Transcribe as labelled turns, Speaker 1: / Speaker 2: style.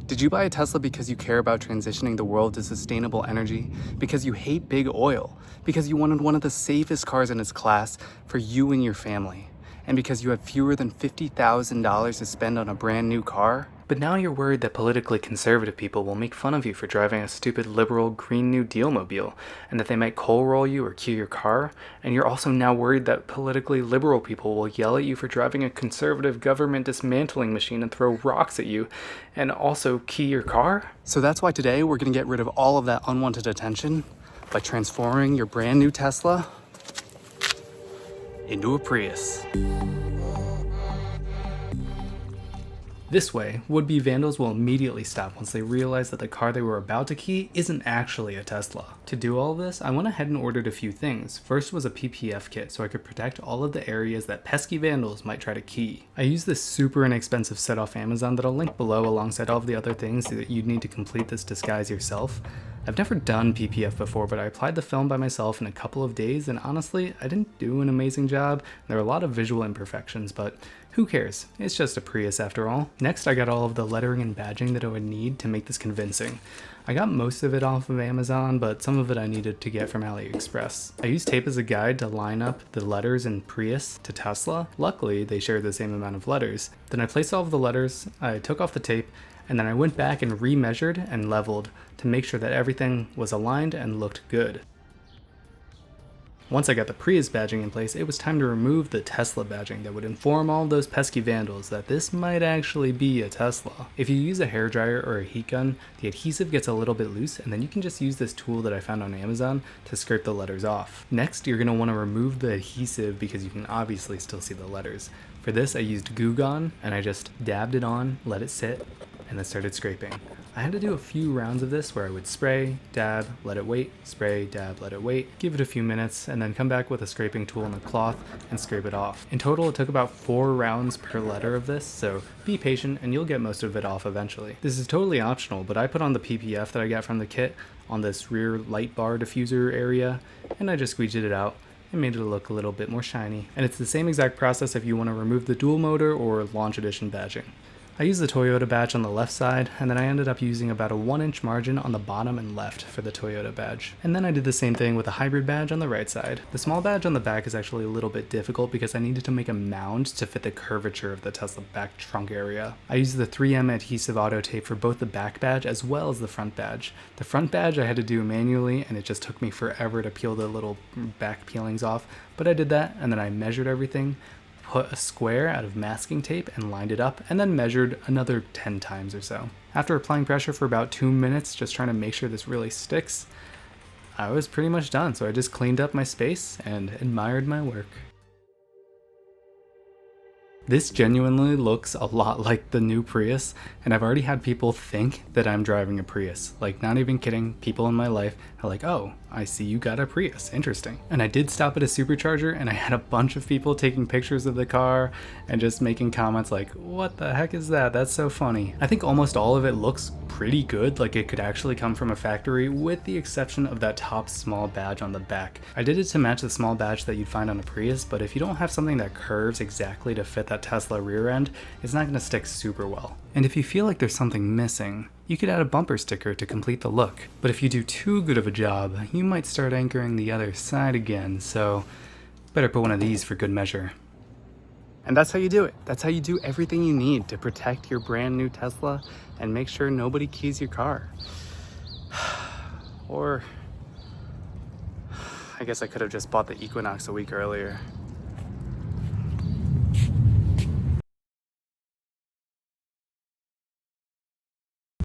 Speaker 1: Did you buy a Tesla because you care about transitioning the world to sustainable energy? Because you hate big oil? Because you wanted one of the safest cars in its class for you and your family? And because you have fewer than $50,000 to spend on a brand new car? But now you're worried that politically conservative people will make fun of you for driving a stupid liberal Green New Deal mobile, and that they might coal roll you or key your car, and you're also now worried that politically liberal people will yell at you for driving a conservative government dismantling machine and throw rocks at you, and also key your car? So that's why today we're going to get rid of all of that unwanted attention by transforming your brand new Tesla into a Prius. This way, would-be vandals will immediately stop once they realize that the car they were about to key isn't actually a Tesla. To do all this, I went ahead and ordered a few things. First was a PPF kit so I could protect all of the areas that pesky vandals might try to key. I used this super inexpensive set off Amazon that I'll link below alongside all of the other things that you'd need to complete this disguise yourself. I've never done PPF before, but I applied the film by myself in a couple of days, and honestly, I didn't do an amazing job. There are a lot of visual imperfections, but who cares? It's just a Prius after all. Next, I got all of the lettering and badging that I would need to make this convincing. I got most of it off of Amazon, but some of it I needed to get from AliExpress. I used tape as a guide to line up the letters in Prius to Tesla. Luckily, they shared the same amount of letters. Then I placed all of the letters, I took off the tape, and then I went back and re-measured and leveled to make sure that everything was aligned and looked good. Once I got the Prius badging in place, it was time to remove the Tesla badging that would inform all of those pesky vandals that this might actually be a Tesla. If you use a hairdryer or a heat gun, the adhesive gets a little bit loose, and then you can just use this tool that I found on Amazon to scrape the letters off. Next, you're going to want to remove the adhesive because you can obviously still see the letters. For this, I used Goo Gone, and I just dabbed it on, let it sit, and then started scraping. I had to do a few rounds of this where I would spray, dab, let it wait, spray, dab, let it wait, give it a few minutes, and then come back with a scraping tool and a cloth and scrape it off. In total, it took about 4 rounds per letter of this, so be patient and you'll get most of it off eventually. This is totally optional, but I put on the PPF that I got from the kit on this rear light bar diffuser area, and I just squeeged it out and made it look a little bit more shiny. And it's the same exact process if you want to remove the dual motor or launch edition badging. I used the Toyota badge on the left side, and then I ended up using about a 1-inch margin on the bottom and left for the Toyota badge. And then I did the same thing with a hybrid badge on the right side. The small badge on the back is actually a little bit difficult because I needed to make a mound to fit the curvature of the Tesla back trunk area. I used the 3M adhesive auto tape for both the back badge as well as the front badge. The front badge I had to do manually, and it just took me forever to peel the little back peelings off, but I did that, and then I measured everything, put a square out of masking tape and lined it up, and then measured another 10 times or so. After applying pressure for about 2 minutes, just trying to make sure this really sticks, I was pretty much done. So I just cleaned up my space and admired my work. This genuinely looks a lot like the new Prius, and I've already had people think that I'm driving a Prius. Like, not even kidding, people in my life are like, oh, I see you got a Prius, interesting. And I did stop at a supercharger, and I had a bunch of people taking pictures of the car and just making comments like, what the heck is that? That's so funny. I think almost all of it looks pretty good, like it could actually come from a factory, with the exception of that top small badge on the back. I did it to match the small badge that you'd find on a Prius, but if you don't have something that curves exactly to fit that Tesla rear end, it's not going to stick super well. And if you feel like there's something missing, you could add a bumper sticker to complete the look. But if you do too good of a job, you might start anchoring the other side again, so better put one of these for good measure. And that's how you do it. That's how you do everything you need to protect your brand new Tesla and make sure nobody keys your car. Or I guess I could have just bought the Equinox a week earlier.